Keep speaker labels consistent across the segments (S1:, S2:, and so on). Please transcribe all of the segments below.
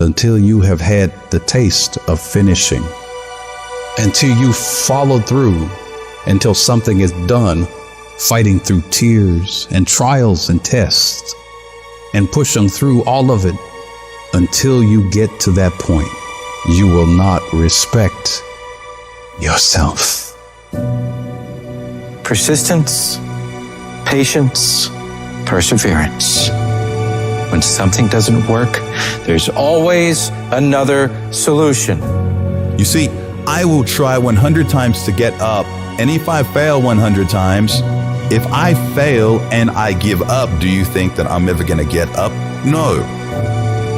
S1: until you have had the taste of finishing, until you follow through, until something is done, fighting through tears and trials and tests and pushing through all of it until you get to that point. You will not respect yourself.
S2: Persistence, patience, perseverance. When something doesn't work, there's always another solution.
S3: You see, I will try 100 times to get up, and if I fail 100 times, if I fail and I give up, do you think that I'm ever going to get up? No.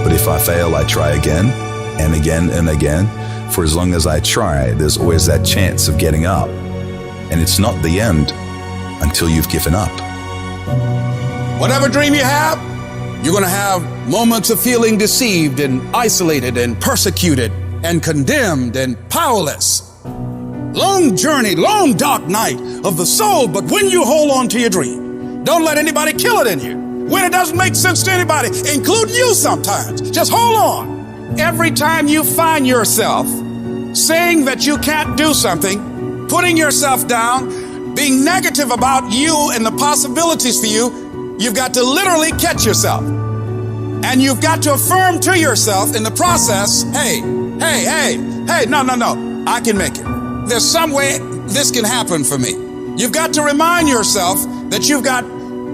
S3: But if I fail, I try again and again and again. For as long as I try, there's always that chance of getting up. And it's not the end until you've given up.
S4: Whatever dream you have, you're going to have moments of feeling deceived and isolated and persecuted and condemned and powerless. Long journey, long dark night of the soul, but when you hold on to your dream, don't let anybody kill it in you. When it doesn't make sense to anybody, including you sometimes, just hold on. Every time you find yourself saying that you can't do something, putting yourself down, being negative about you and the possibilities for you, you've got to literally catch yourself. And you've got to affirm to yourself in the process, hey, no, I can make it. There's some way this can happen for me. You've got to remind yourself that you've got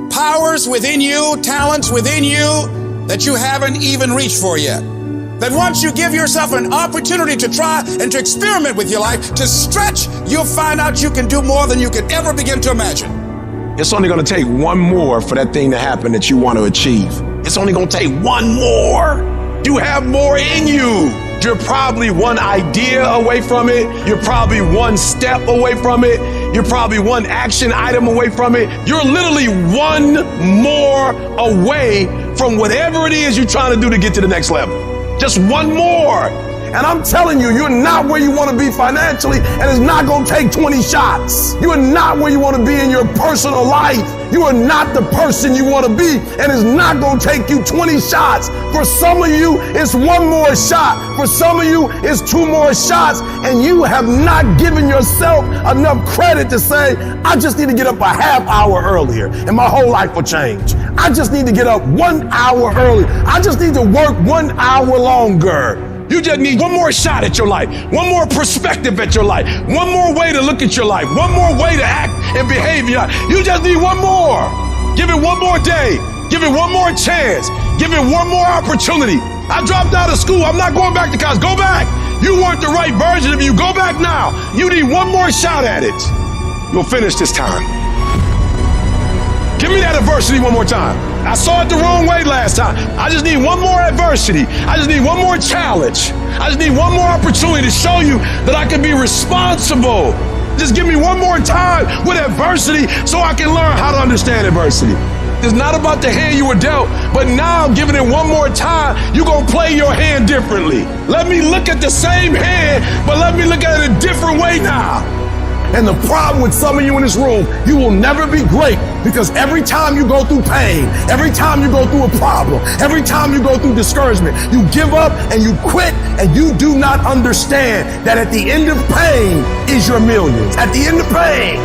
S4: powers within you, talents within you that you haven't even reached for yet. That once you give yourself an opportunity to try and to experiment with your life, to stretch, you'll find out you can do more than you could ever begin to imagine.
S5: It's only going to take one more for that thing to happen that you want to achieve. It's only going to take one more. You have more in you. You're probably one idea away from it. You're probably one step away from it. You're probably one action item away from it. You're literally one more away from whatever it is you're trying to do to get to the next level. Just one more. And I'm telling you, you're not where you want to be financially, and it's not going to take 20 shots. You are not where you want to be in your personal life. You are not the person you want to be, and it's not going to take you 20 shots. For some of you, it's one more shot. For some of you, it's two more shots, and you have not given yourself enough credit to say, I just need to get up a half hour earlier, and my whole life will change. I just need to get up 1 hour early. I just need to work 1 hour longer. You just need one more shot at your life, one more perspective at your life, one more way to look at your life, one more way to act and behave in your life. You just need one more. Give it one more day. Give it one more chance. Give it one more opportunity. I dropped out of school. I'm not going back to college. Go back. You weren't the right version of you. Go back now. You need one more shot at it. You'll finish this time. Give me that adversity one more time. I saw it the wrong way last time. I just need one more adversity. I just need one more challenge. I just need one more opportunity to show you that I can be responsible. Just give me one more time with adversity so I can learn how to understand adversity. It's not about the hand you were dealt, but now giving it one more time, you're going to play your hand differently. Let me look at the same hand, but let me look at it a different way now. And the problem with some of you in this room, you will never be great because every time you go through pain, every time you go through a problem, every time you go through discouragement, you give up and you quit and you do not understand that at the end of pain is your millions. At the end of pain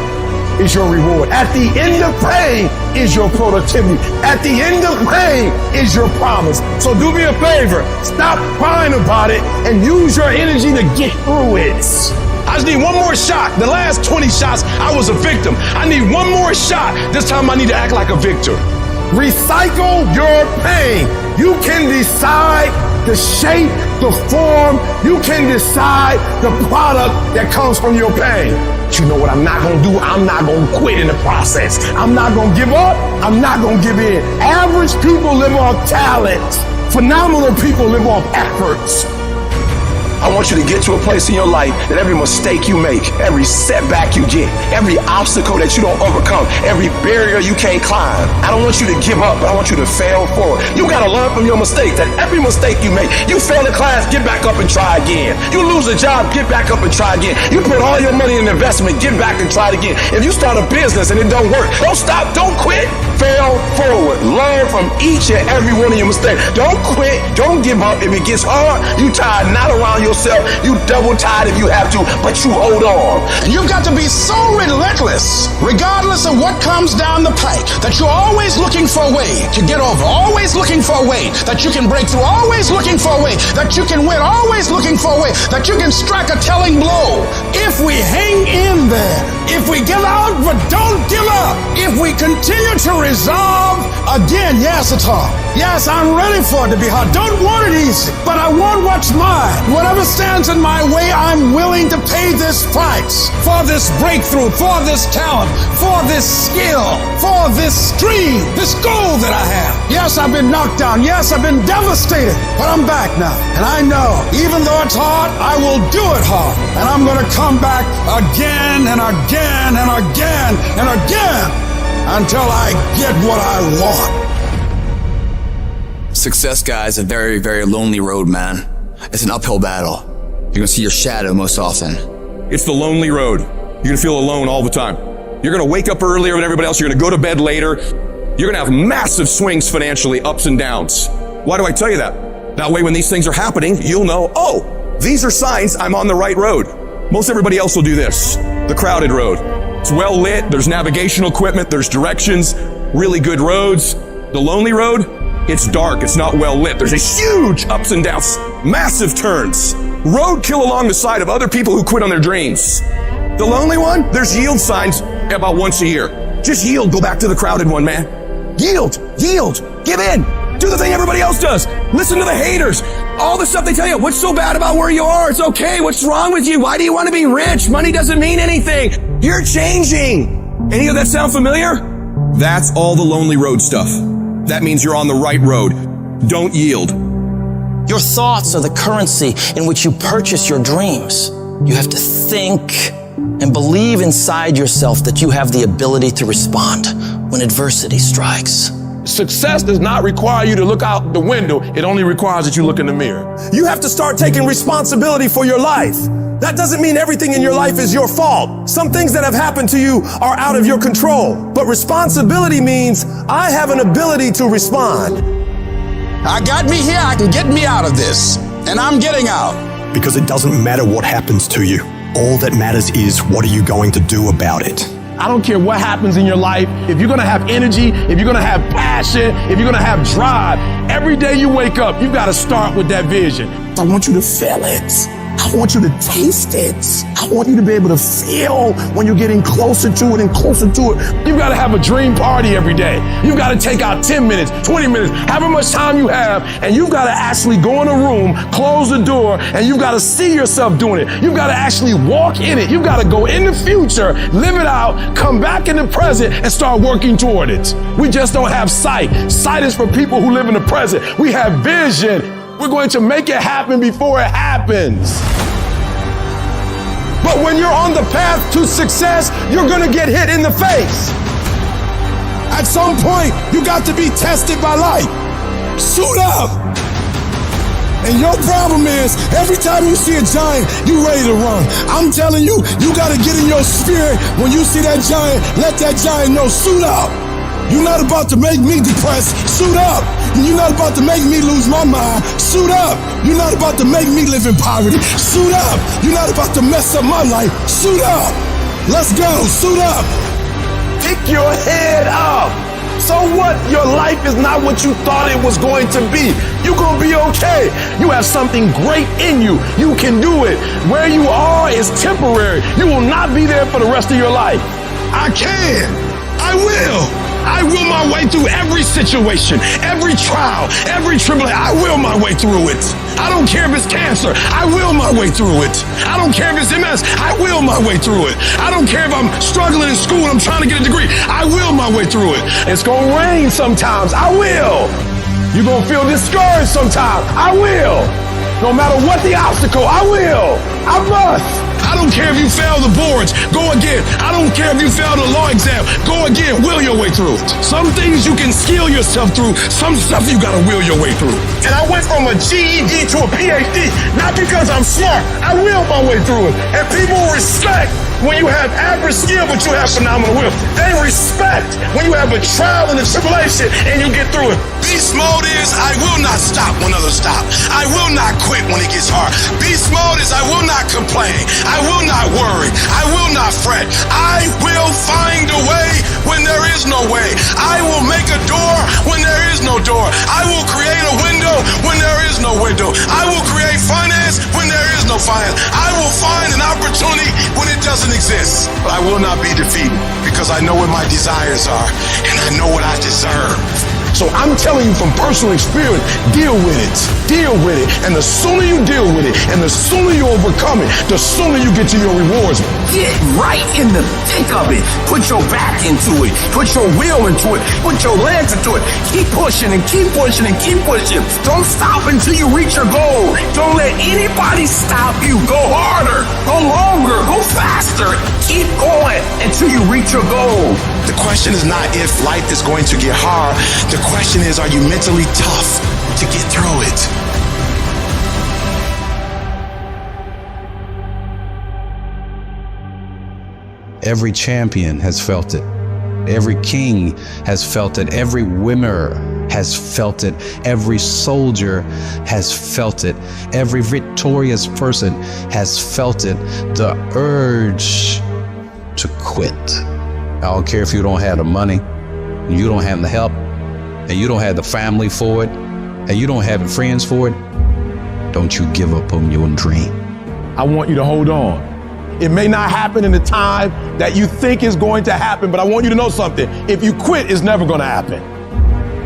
S5: is your reward. At the end of pain is your productivity. At the end of pain is your promise. So do me a favor, stop crying about it and use your energy to get through it. I just need one more shot. The last 20 shots, I was a victim. I need one more shot. This time I need to act like a victor. Recycle your pain. You can decide the shape, the form. You can decide the product that comes from your pain. But you know what I'm not going to do? I'm not going to quit in the process. I'm not going to give up. I'm not going to give in. Average people live off talent. Phenomenal people live off efforts. I want you to get to a place in your life that every mistake you make, every setback you get, every obstacle that you don't overcome, every barrier you can't climb, I don't want you to give up, but I want you to fail forward. You gotta learn from your mistakes, that every mistake you make, you fail in class, get back up and try again. You lose a job, get back up and try again. You put all your money in investment, get back and try it again. If you start a business and it don't work, don't stop, don't quit, fail forward. Learn from each and every one of your mistakes. Don't quit, don't give up. If it gets hard, you tie a knot around yourself, you double tied if you have to, but you hold on.
S4: You've got to be so relentless, regardless of what comes down the pike, that you're always looking for a way to get over, always looking for a way that you can break through, always looking for a way that you can win, always looking for a way that you can strike a telling blow. If we hang in there, if we give out but don't give up, if we continue to resolve, again, yes, it's hard. Yes, I'm ready for it to be hard. Don't want it easy, but I want what's mine. Whatever stands in my way, I'm willing to pay this price for this breakthrough, for this talent, for this skill, for this dream, this goal that I have. Yes, I've been knocked down. Yes, I've been devastated, but I'm back now. And I know, even though it's hard, I will do it hard. And I'm going to come back again and again and again and again until I get what I want.
S6: Success, guys, a very, very lonely road, man. It's an uphill battle. You're gonna see your shadow most often.
S7: It's the lonely road. You're gonna feel alone all the time. You're gonna wake up earlier than everybody else. You're gonna go to bed later. You're gonna have massive swings financially, ups and downs. Why do I tell you that? That way, when these things are happening, you'll know, oh, these are signs I'm on the right road. Most everybody else will do this. The crowded road. It's well lit. There's navigational equipment. There's directions. Really good roads. The lonely road, it's dark, it's not well lit. There's a huge ups and downs, massive turns. Roadkill along the side of other people who quit on their dreams. The lonely one, there's yield signs about once a year. Just yield, go back to the crowded one, man. Yield, give in. Do the thing everybody else does. Listen to the haters. All the stuff they tell you. What's so bad about where you are? It's okay. What's wrong with you? Why do you want to be rich? Money doesn't mean anything. You're changing. Any of that sound familiar? That's all the lonely road stuff. That means you're on the right road. Don't yield.
S8: Your thoughts are the currency in which you purchase your dreams. You have to think and believe inside yourself that you have the ability to respond when adversity strikes.
S5: Success does not require you to look out the window. It only requires that you look in the mirror.
S7: You have to start taking responsibility for your life. That doesn't mean everything in your life is your fault. Some things that have happened to you are out of your control. But responsibility means I have an ability to respond.
S4: I got me here, I can get me out of this. And I'm getting out.
S9: Because it doesn't matter what happens to you. All that matters is what are you going to do about it?
S5: I don't care what happens in your life. If you're gonna have energy, if you're gonna have passion, if you're gonna have drive, every day you wake up, you gotta start with that vision. I want you to feel it. I want you to taste it. I want you to be able to feel when you're getting closer to it and closer to it. You gotta have a dream party every day. You gotta take out 10 minutes, 20 minutes, however much time you have, and you've gotta actually go in a room, close the door, and you've gotta see yourself doing it. You've gotta actually walk in it. You've gotta go in the future, live it out, come back in the present, and start working toward it. We just don't have sight. Sight is for people who live in the present. We have vision. We're going to make it happen before it happens. But when you're on the path to success, you're gonna get hit in the face. At some point, you got to be tested by life. Suit up. And your problem is, every time you see a giant, you ready to run. I'm telling you, you gotta get in your spirit. When you see that giant, let that giant know, suit up. You're not about to make me depressed, suit up. You're not about to make me lose my mind, suit up. You're not about to make me live in poverty, suit up. You're not about to mess up my life, suit up. Let's go, suit up. Pick your head up. So what? Your life is not what you thought it was going to be. You're gonna be okay. You have something great in you. You can do it. Where you are is temporary. You will not be there for the rest of your life. I can. I will. I will my way through every situation, every trial, every tribulation. I will my way through it. I don't care if it's cancer. I will my way through it. I don't care if it's MS. I will my way through it. I don't care if I'm struggling in school and I'm trying to get a degree. I will my way through it. It's gonna rain sometimes. I will. You're gonna feel discouraged sometimes. I will. No matter what the obstacle, I will. I must. I don't care if you fail the boards, go again. I don't care if you fail the law exam, go again. Will your way through it. Some things you can skill yourself through. Some stuff you gotta will your way through. And I went from a GED to a PhD, not because I'm smart. I willed my way through it. And people respect when you have average skill, but you have phenomenal will. They respect when you have a trial and a tribulation and you get through it. Beast mode is I will not stop when others stop. I will not quit when it gets hard. Beast mode is I will not complain. I will not worry. I will not fret. I will find a way when there is no way. I will make a door when there is no door. I will create a window when there is no window. I will create finance when there is no finance. I will find an opportunity when it doesn't exist. But I will not be defeated because I know what my desires are and I know what I deserve. So I'm telling you from personal experience, deal with it. Deal with it. And the sooner you deal with it and the sooner you overcome it, the sooner you get to your rewards.
S10: Get right in the thick of it. Put your back into it. Put your will into it. Put your legs into it. Keep pushing and keep pushing and keep pushing. Don't stop until you reach your goal. Don't let anybody stop you. Go harder. Go longer. Go faster. Keep going until you reach your goal.
S5: The question is not if life is going to get hard. The question is, are you mentally tough to get through it?
S1: Every champion has felt it. Every king has felt it. Every winner has felt it. Every soldier has felt it. Every victorious person has felt it. The urge to quit. I don't care if you don't have the money, you don't have the help, and you don't have the family for it, and you don't have the friends for it. Don't you give up on your dream.
S5: I want you to hold on. It may not happen in the time that you think is going to happen, but I want you to know something. If you quit, it's never going to happen.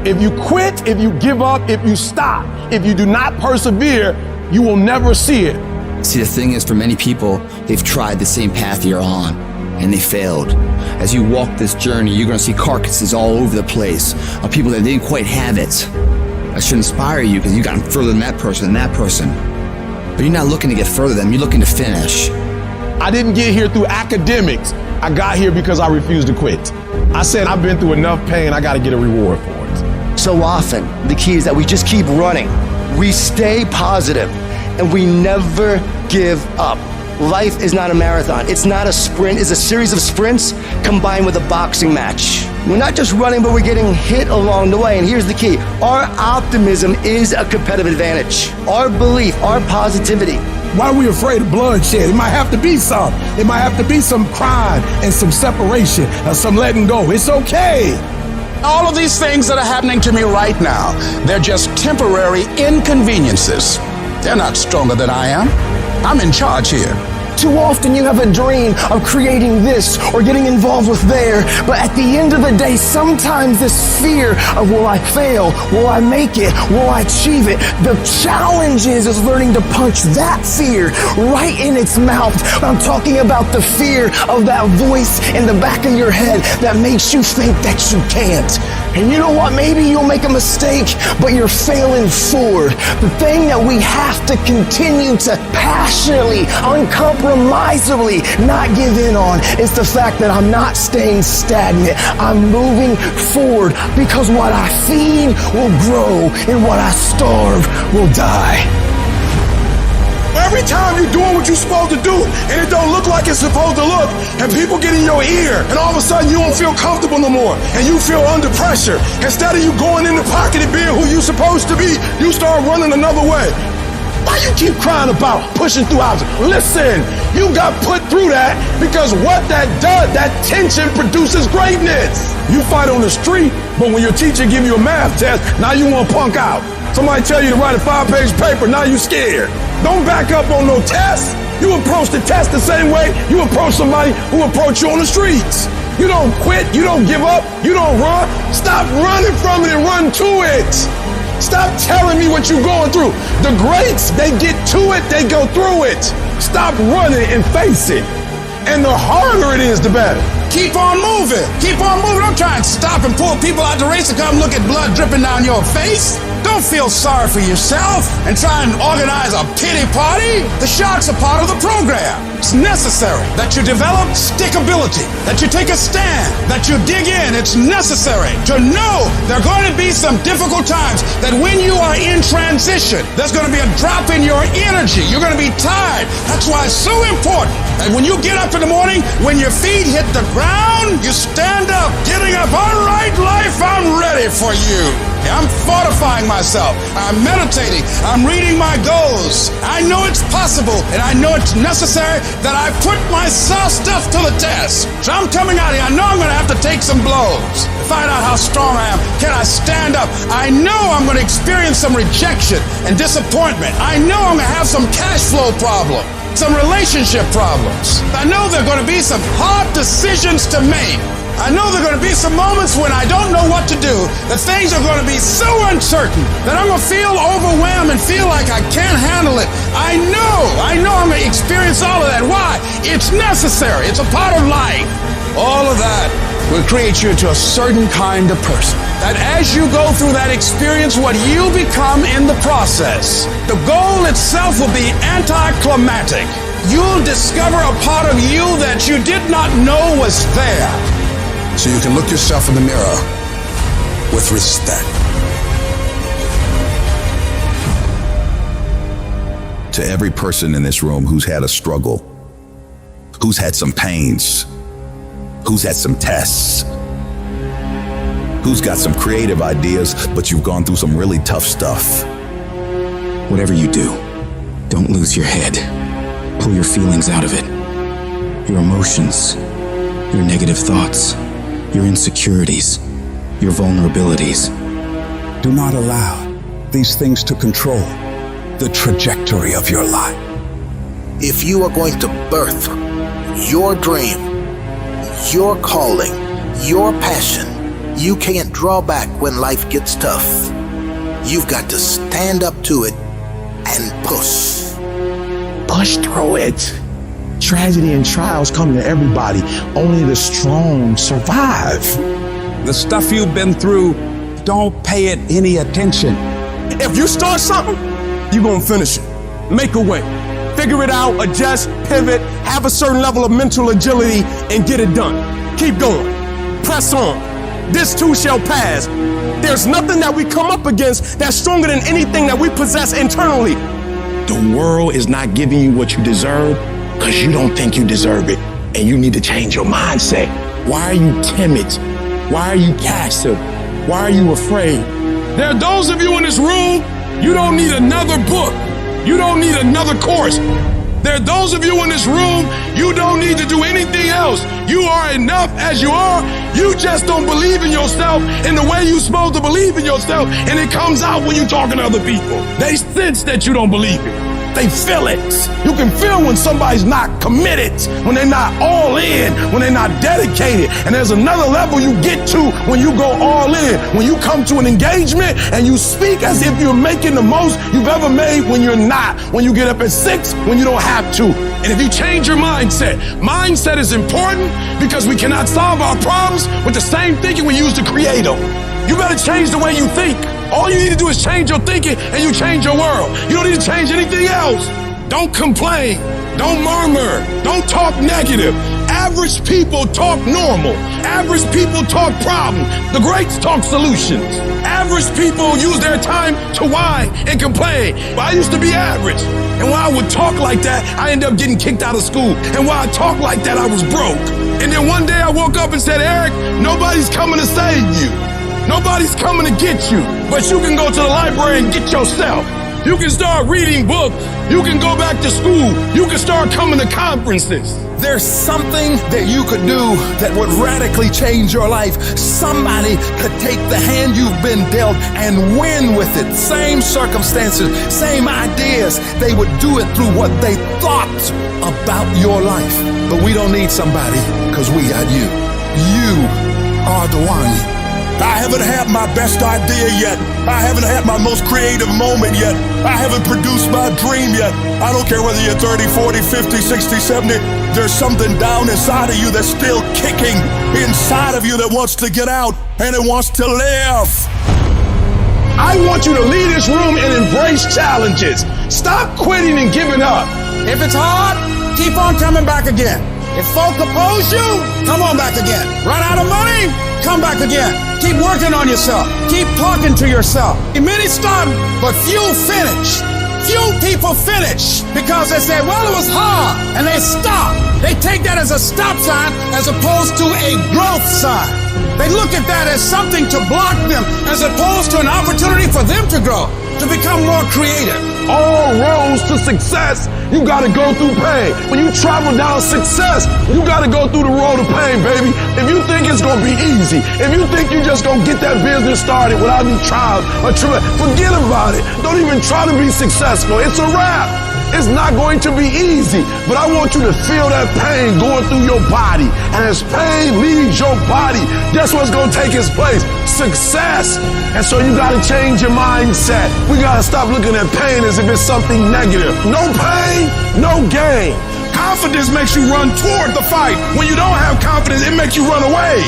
S5: If you quit, if you give up, if you stop, if you do not persevere, you will never see it.
S6: See, the thing is, for many people, they've tried the same path you're on, and they failed. As you walk this journey, you're gonna see carcasses all over the place of people that didn't quite have it. That should inspire you because you got further than that person and that person. But you're not looking to get further than them, you're looking to finish.
S5: I didn't get here through academics. I got here because I refused to quit. I said, I've been through enough pain, I gotta get a reward for it.
S11: So often, the key is that we just keep running. We stay positive, and we never give up. Life is not a marathon. It's not a sprint. It's a series of sprints combined with a boxing match. We're not just running, but we're getting hit along the way. And here's the key. Our optimism is a competitive advantage. Our belief, our positivity.
S5: Why are we afraid of bloodshed? It might have to be some. It might have to be some crime and some separation or some letting go. It's okay.
S4: All of these things that are happening to me right now, they're just temporary inconveniences. They're not stronger than I am. I'm in charge here.
S10: Too often you have a dream of creating this or getting involved with there, but at the end of the day, sometimes this fear of will I fail, will I make it, will I achieve it? The challenge is learning to punch that fear right in its mouth. I'm talking about the fear of that voice in the back of your head that makes you think that you can't. And you know what? Maybe you'll make a mistake, but you're failing forward. The thing that we have to continue to passionately, uncompromisably not give in on is the fact that I'm not staying stagnant. I'm moving forward because what I feed will grow and what I starve will die.
S5: Every time you're doing what you're supposed to do and it don't look like it's supposed to look, and people get in your ear and all of a sudden you don't feel comfortable no more and you feel under pressure. Instead of you going in the pocket and being who you're supposed to be, you start running another way. Why you keep crying about pushing through obstacles? Listen, you got put through that because what that does, that tension produces greatness. You fight on the street, but when your teacher give you a math test, now you want to punk out. Somebody tell you to write a 5-page paper, now you scared. Don't back up on no test. You approach the test the same way you approach somebody who approach you on the streets. You don't quit, you don't give up, you don't run. Stop running from it and run to it. Stop telling me what you're going through. The greats, they get to it, they go through it. Stop running and face it. And the harder it is, the better.
S4: Keep on moving. Keep on moving. Don't try and stop and pull people out the race to come look at blood dripping down your face. Don't feel sorry for yourself and try and organize a pity party. The sharks are part of the program. It's necessary that you develop stickability, that you take a stand, that you dig in. It's necessary to know there are going to be some difficult times, that when you are in transition, there's going to be a drop in your energy. You're going to be tired. That's why it's so important that when you get up in the morning, when your feet hit the ground, you stand up, getting up. All right, life, I'm ready for you. I'm fortifying myself. I'm meditating. I'm reading my goals. I know it's possible, and I know it's necessary that I put my stuff to the test. So I'm coming out here. I know I'm going to have to take some blows to find out how strong I am. Can I stand up? I know I'm going to experience some rejection and disappointment. I know I'm going to have some cash flow problems, some relationship problems. I know there are going to be some hard decisions to make. I know there are going to be some moments when I don't know what to do, that things are going to be so uncertain that I'm going to feel overwhelmed and feel like I can't handle it. I know I'm going to experience all of that. Why? It's necessary. It's a part of life. All of that will create you into a certain kind of person. That as you go through that experience, what you become in the process, the goal itself will be anticlimactic. You'll discover a part of you that you did not know was there. So you can look yourself in the mirror with respect.
S3: To every person in this room who's had a struggle, who's had some pains, who's had some tests, who's got some creative ideas, but you've gone through some really tough stuff.
S12: Whatever you do, don't lose your head. Pull your feelings out of it. Your emotions, your negative thoughts, your insecurities, your vulnerabilities.
S4: Do not allow these things to control the trajectory of your life.
S13: If you are going to birth your dream, your calling, your passion, you can't draw back when life gets tough. You've got to stand up to it and push.
S14: Push through it. Tragedy and trials come to everybody. Only the strong survive.
S4: The stuff you've been through, don't pay it any attention.
S5: If you start something, you're going to finish it. Make a way. Figure it out, adjust, pivot, have a certain level of mental agility, and get it done. Keep going. Press on. This too shall pass. There's nothing that we come up against that's stronger than anything that we possess internally.
S14: The world is not giving you what you deserve because you don't think you deserve it, and you need to change your mindset. Why are you timid? Why are you passive? Why are you afraid?
S5: There are those of you in this room, you don't need another book. You don't need another course. There are those of you in this room, you don't need to do anything else. You are enough as you are. You just don't believe in yourself in the way you're supposed to believe in yourself, and it comes out when you're talking to other people. They sense that you don't believe it. They feel it. You can feel when somebody's not committed, when they're not all in, when they're not dedicated. And there's another level you get to when you go all in. When you come to an engagement and you speak as if you're making the most you've ever made when you're not. When you get up at 6, when you don't have to. And if you change your mindset, mindset is important because we cannot solve our problems with the same thinking we use to create them. You better change the way you think. All you need to do is change your thinking and you change your world. You don't need to change anything else. Don't complain. Don't murmur. Don't talk negative. Average people talk normal. Average people talk problems. The greats talk solutions. Average people use their time to whine and complain. Well, I used to be average. And while I would talk like that, I ended up getting kicked out of school. And while I talked like that, I was broke. And then one day I woke up and said, Eric, nobody's coming to save you. Nobody's coming to get you, but you can go to the library and get yourself. You can start reading books. You can go back to school. You can start coming to conferences.
S15: There's something that you could do that would radically change your life. Somebody could take the hand you've been dealt and win with it. Same circumstances, same ideas. They would do it through what they thought about your life. But we don't need somebody because we got you. You are the one I haven't had my best idea yet. I haven't had my most creative moment yet. I haven't produced my dream yet. I don't care whether you're 30, 40, 50, 60, 70. There's something down inside of you that's still kicking inside of you that wants to get out and it wants to live.
S5: I want you to leave this room and embrace challenges. Stop quitting and giving up.
S4: If it's hard, keep on coming back again. If folk oppose you, come on back again. Run out of money? Come back again. Keep working on yourself. Keep talking to yourself. Many start, but few finish. Few people finish because they say, well, it was hard, and they stop. They take that as a stop sign as opposed to a growth sign. They look at that as something to block them as opposed to an opportunity for them to grow, to become more creative.
S5: All roads to success, you gotta go through pain. When you travel down success, you gotta go through the road of pain, baby. If you think it's gonna be easy, if you think you just gonna get that business started without any trials or tribulations, forget about it. Don't even try to be successful. It's a wrap. It's not going to be easy, but I want you to feel that pain going through your body. And as pain leaves your body, guess what's going to take its place? Success. And so you got to change your mindset. We got to stop looking at pain as if it's something negative. No pain, no gain.
S15: Confidence makes you run toward the fight. When you don't have confidence, it makes you run away.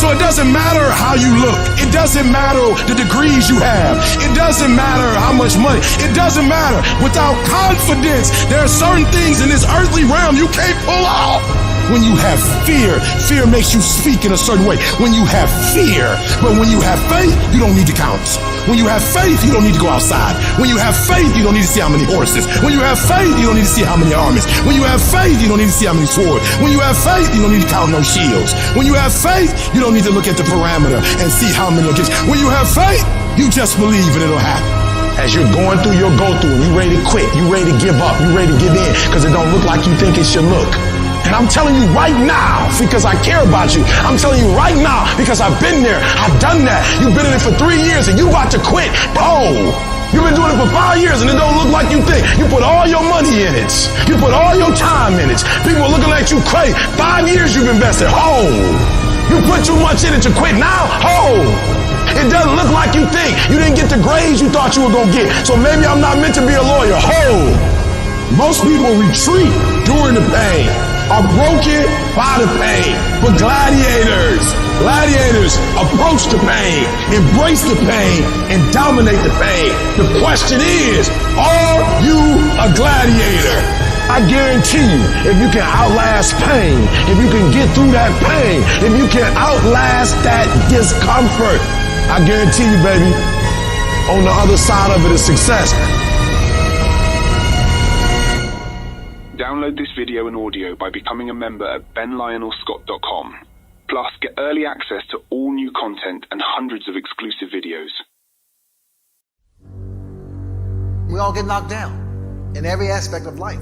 S15: So it doesn't matter how you look. It doesn't matter the degrees you have. It doesn't matter how much money. It doesn't matter. Without confidence, there are certain things in this earthly realm you can't pull off. When you have fear, fear makes you speak in a certain way. When you have fear, but when you have faith, you don't need to count. When you have faith, you don't need to go outside. When you have faith, you don't need to see how many horses. When you have faith, you don't need to see how many armies. When you have faith, you don't need to see how many swords. When you have faith, you don't need to count no shields. When you have faith, you don't need to look at the parameter and see how many locations. When you have faith, you just believe and it'll happen.
S5: As you're going through your go-through, you ready to quit, you ready to give up, you ready to give in because it don't look like you think it should look. And I'm telling you right now, because I care about you. I'm telling you right now, because I've been there. I've done that. You've been in it for 3 years and you about to quit. Oh, you've been doing it for 5 years and it don't look like you think. You put all your money in it. You put all your time in it. People are looking at you crazy. 5 years you've invested. Oh, you put too much in it to quit now. Oh, it doesn't look like you think. You didn't get the grades you thought you were going to get. So maybe I'm not meant to be a lawyer. Oh, most people retreat during the pain. Are broken by the pain. But gladiators approach the pain, embrace the pain, and dominate the pain. The question is, are you a gladiator? I guarantee you, if you can outlast pain, if you can get through that pain, if you can outlast that discomfort, I guarantee you, baby, on the other side of it is success.
S16: Download this video and audio by becoming a member at benlionelscott.com. Plus, get early access to all new content and hundreds of exclusive videos.
S13: We all get knocked down in every aspect of life.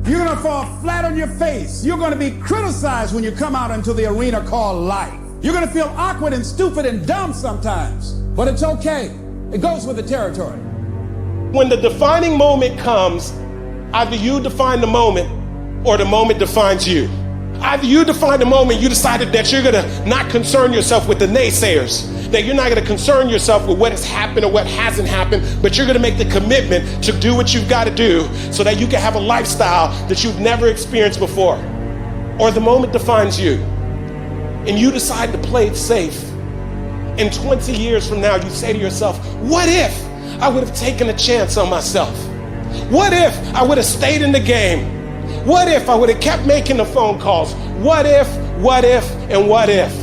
S4: You're going to fall flat on your face. You're going to be criticized when you come out into the arena called life. You're going to feel awkward and stupid and dumb sometimes, but it's okay. It goes with the territory.
S14: When the defining moment comes, either you define the moment or the moment defines you. Either you define the moment, you decided that you're gonna not concern yourself with the naysayers, that you're not gonna concern yourself with what has happened or what hasn't happened, but you're gonna make the commitment to do what you've gotta do so that you can have a lifestyle that you've never experienced before. Or the moment defines you, and you decide to play it safe. And 20 years from now, you say to yourself, what if I would have taken a chance on myself? What if I would have stayed in the game? What if I would have kept making the phone calls? What if, and what if?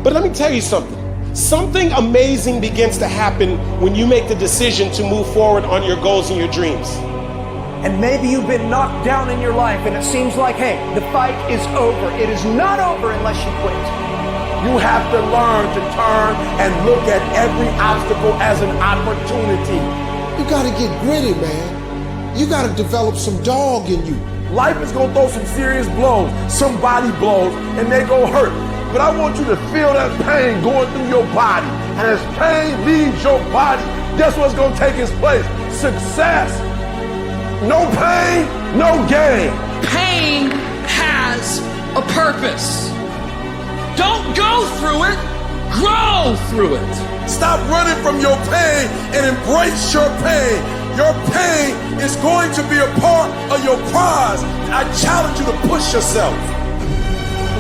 S14: But let me tell you something. Something amazing begins to happen when you make the decision to move forward on your goals and your dreams.
S17: And maybe you've been knocked down in your life and it seems like, hey, the fight is over. It is not over unless you quit.
S15: You have to learn to turn and look at every obstacle as an opportunity.
S18: You gotta get gritty, man. You gotta develop some dog in you.
S5: Life is gonna throw some serious blows, some body blows, and they gonna hurt. But I want you to feel that pain going through your body. And as pain leaves your body, guess what's gonna take its place? Success. No pain, no gain.
S19: Pain has a purpose. Don't go through it.
S5: grow through it. Stop running from your pain and embrace your pain. Your pain is going to be a part of your prize. I challenge you to push yourself.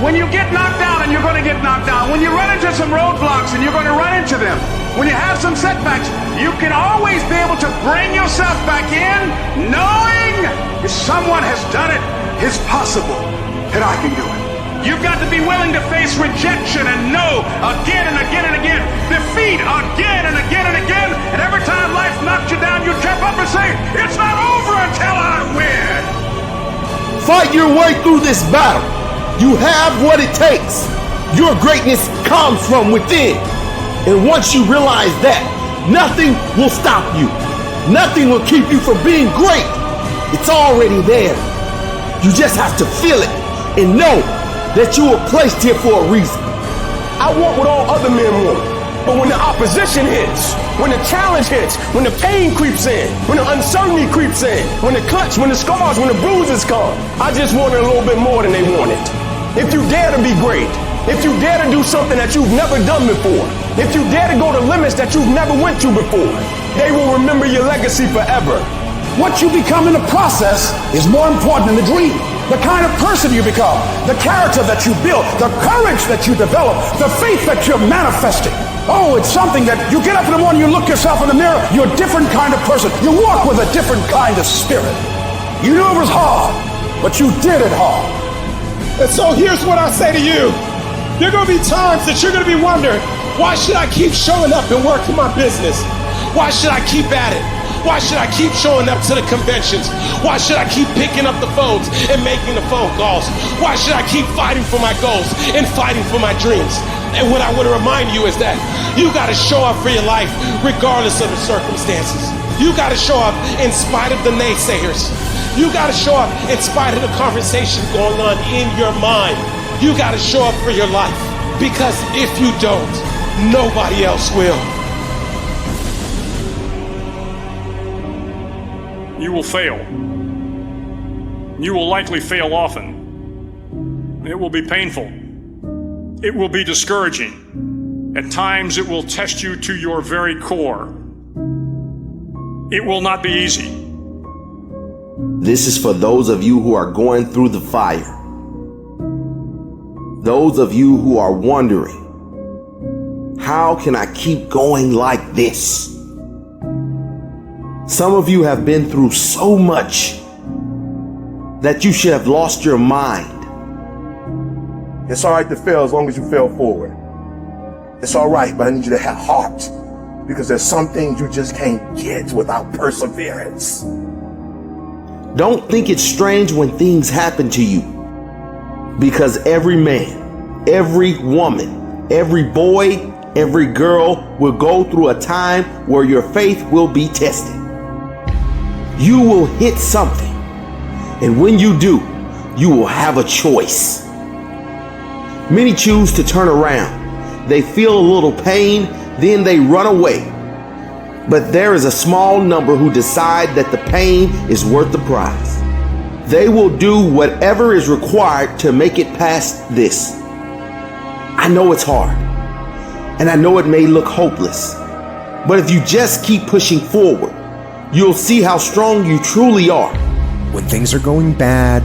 S19: When you get knocked down, and you're going to get knocked down, when you run into some roadblocks, and you're going to run into them, when you have some setbacks, you can always be able to bring yourself back in, knowing if someone has done it, it's possible that I can do it. You've got to be willing to face rejection and no again and again and again. Defeat again and again and again. And every time life knocks you down, you jump up and say, it's not over until I win.
S15: Fight your way through this battle. You have what it takes. Your greatness comes from within. And once you realize that, nothing will stop you. Nothing will keep you from being great. It's already there. You just have to feel it and know that you were placed here for a reason.
S14: I want what all other men want. But when the opposition hits, when the challenge hits, when the pain creeps in, when the uncertainty creeps in, when the cuts, when the scars, when the bruises come, I just wanted a little bit more than they wanted. If you dare to be great, if you dare to do something that you've never done before, if you dare to go to limits that you've never went to before, they will remember your legacy forever.
S4: What you become in the process is more important than the dream. The kind of person you become, the character that you build, the courage that you develop, the faith that you're manifesting. Oh, it's something that you get up in the morning, you look yourself in the mirror, you're a different kind of person. You walk with a different kind of spirit. You knew it was hard, but you did it hard.
S5: And so here's what I say to you. There are going to be times that you're going to be wondering, why should I keep showing up and working my business? Why should I keep at it? Why should I keep showing up to the conventions? Why should I keep picking up the phones and making the phone calls? Why should I keep fighting for my goals and fighting for my dreams? And what I want to remind you is that you got to show up for your life regardless of the circumstances. You got to show up in spite of the naysayers. You got to show up in spite of the conversation going on in your mind. You got to show up for your life, because if you don't, nobody else will.
S20: You will fail. You will likely fail often. It will be painful. It will be discouraging. At times, it will test you to your very core. It will not be easy.
S15: This is for those of you who are going through the fire. Those of you who are wondering, how can I keep going like this? Some of you have been through so much that you should have lost your mind.
S14: It's all right to fail as long as you fail forward. It's all right, but I need you to have heart, because there's some things you just can't get without perseverance.
S15: Don't think it's strange when things happen to you, because every man, every woman, every boy, every girl will go through a time where your faith will be tested. You will hit something, and when you do, you will have a choice. Many choose to turn around. They feel a little pain, then they run away. But there is a small number who decide that the pain is worth the prize. They will do whatever is required to make it past this. I know it's hard, and I know it may look hopeless, but if you just keep pushing forward, you'll see how strong you truly are.
S21: When things are going bad,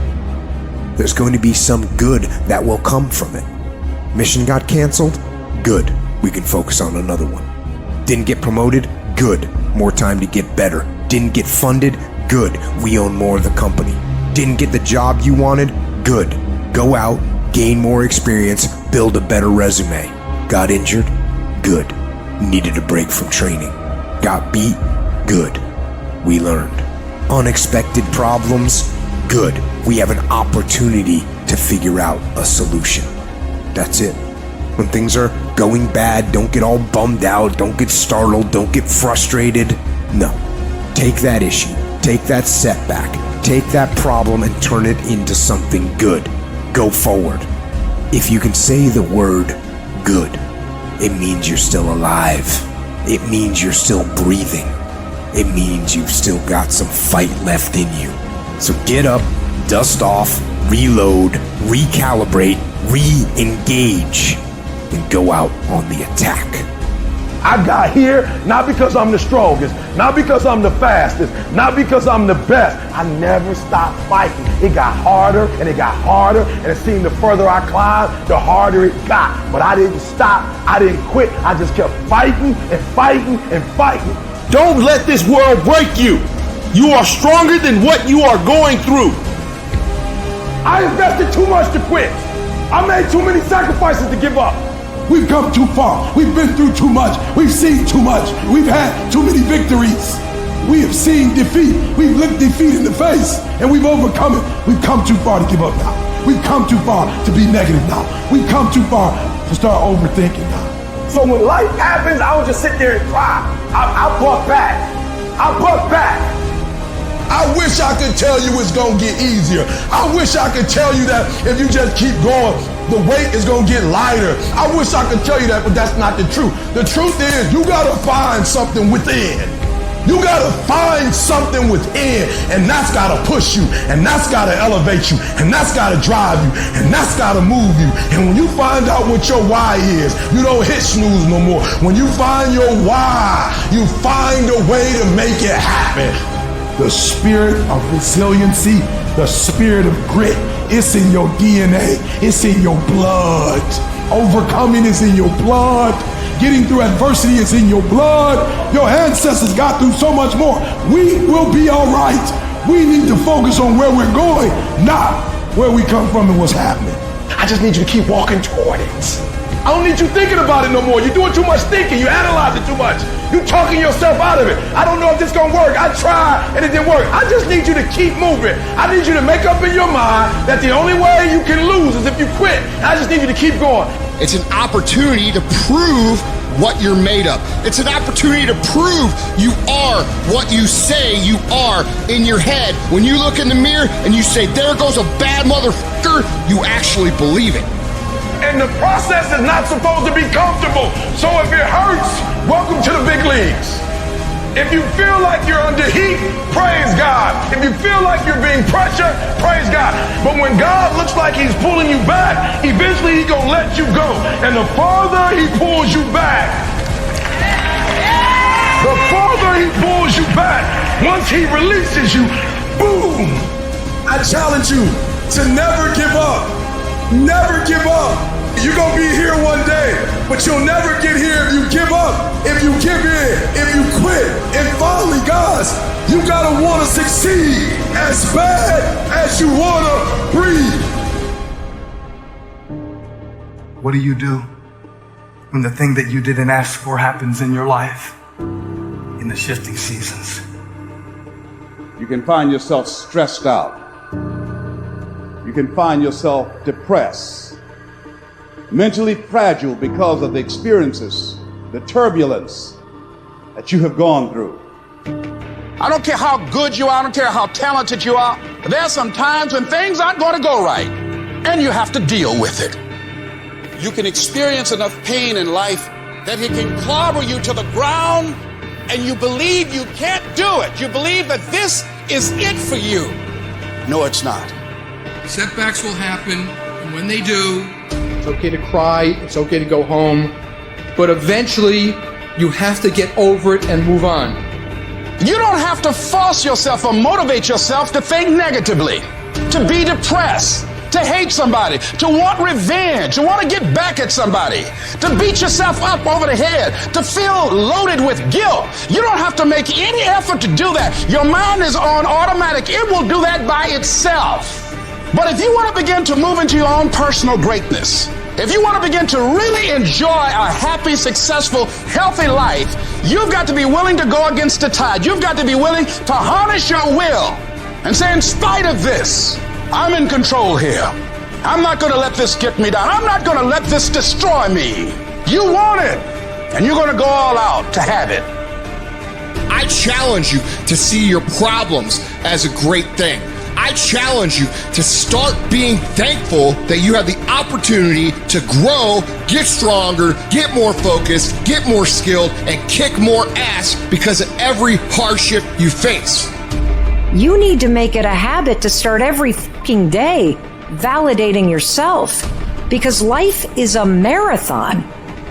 S21: there's going to be some good that will come from it. Mission got canceled? Good. We can focus on another one. Didn't get promoted? Good. More time to get better. Didn't get funded? Good. We own more of the company. Didn't get the job you wanted? Good. Go out, gain more experience, build a better resume. Got injured? Good. Needed a break from training. Got beat? Good. We learned. Unexpected problems? Good. We have an opportunity to figure out a solution. That's it. When things are going bad, don't get all bummed out, don't get startled, don't get frustrated. No. Take that issue, take that setback, take that problem and turn it into something good. Go forward. If you can say the word good, it means you're still alive. It means you're still breathing. It means you've still got some fight left in you. So get up, dust off, reload, recalibrate, re-engage. and go out on the attack.
S5: I got here not because I'm the strongest, not because I'm the fastest, not because I'm the best. I never stopped fighting. It got harder and it got harder, and it seemed the further I climbed, the harder it got. But I didn't stop. I didn't quit. I just kept fighting and fighting and fighting.
S2: Don't let this world break you. You are stronger than what you are going through.
S5: I invested too much to quit. I made too many sacrifices to give up.
S15: We've come too far. We've been through too much. We've seen too much. We've had too many victories. We have seen defeat. We've looked defeat in the face and we've overcome it. We've come too far to give up now. We've come too far to be negative now. We've come too far to start overthinking now.
S5: So when life happens, I don't just sit there and cry. I buck back. I buck back.
S15: I wish I could tell you it's gonna get easier. I wish I could tell you that if you just keep going, the weight is gonna get lighter. I wish I could tell you that, but that's not the truth. The truth is you gotta find something within. You gotta find something within, and that's gotta push you, and that's gotta elevate you, and that's gotta drive you, and that's gotta move you. And when you find out what your why is, you don't hit snooze no more. When you find your why, you find a way to make it happen. The spirit of resiliency, the spirit of grit, it's in your DNA, it's in your blood. Overcoming is in your blood. Getting through adversity is in your blood. Your ancestors got through so much more. We will be all right. We need to focus on where we're going, not where we come from and what's happening.
S5: I just need you to keep walking toward it. I don't need you thinking about it no more. You're doing too much thinking. You analyze it too much. You're talking yourself out of it. I don't know if this gonna work. I tried and it didn't work. I just need you to keep moving. I need you to make up in your mind that the only way you can lose is if you quit. I just need you to keep going.
S22: It's an opportunity to prove what you're made of. It's an opportunity to prove you are what you say you are in your head. When you look in the mirror and you say, there goes a bad motherfucker, you actually believe it.
S5: And the process is not supposed to be comfortable. So if it hurts, welcome to the big leagues. If you feel like you're under heat, praise God. If you feel like you're being pressured, praise God. But when God looks like he's pulling you back, eventually he's gonna let you go. And the farther he pulls you back, the farther he pulls you back, once he releases you, boom.
S15: I challenge you to never give up. Never give up. You're gonna be here one day, but you'll never get here if you give up, if you give in, if you quit. And finally, guys, you gotta wanna succeed as bad as you wanna breathe.
S23: What do you do when the thing that you didn't ask for happens in your life in the shifting seasons?
S4: You can find yourself stressed out. You can find yourself depressed, mentally fragile because of the experiences, the turbulence that you have gone through. I don't care how good you are, I don't care how talented you are, but there are some times when things aren't going to go right, and you have to deal with it. You can experience enough pain in life that it can clobber you to the ground, and you believe you can't do it. You believe that this is it for you. No, it's not.
S24: Setbacks will happen, and when they do, it's okay to cry, it's okay to go home, but eventually you have to get over it and move on.
S4: You don't have to force yourself or motivate yourself to think negatively, to be depressed, to hate somebody, to want revenge, to want to get back at somebody, to beat yourself up over the head, to feel loaded with guilt. You don't have to make any effort to do that. Your mind is on automatic. It will do that by itself. But if you want to begin to move into your own personal greatness, if you want to begin to really enjoy a happy, successful, healthy life, you've got to be willing to go against the tide. You've got to be willing to harness your will and say, in spite of this, I'm in control here. I'm not going to let this get me down. I'm not going to let this destroy me. You want it, and you're going to go all out to have it.
S22: I challenge you to see your problems as a great thing. I challenge you to start being thankful that you have the opportunity to grow, get stronger, get more focused, get more skilled, and kick more ass because of every hardship you face.
S25: You need to make it a habit to start every fucking day validating yourself.
S1: because life is a marathon.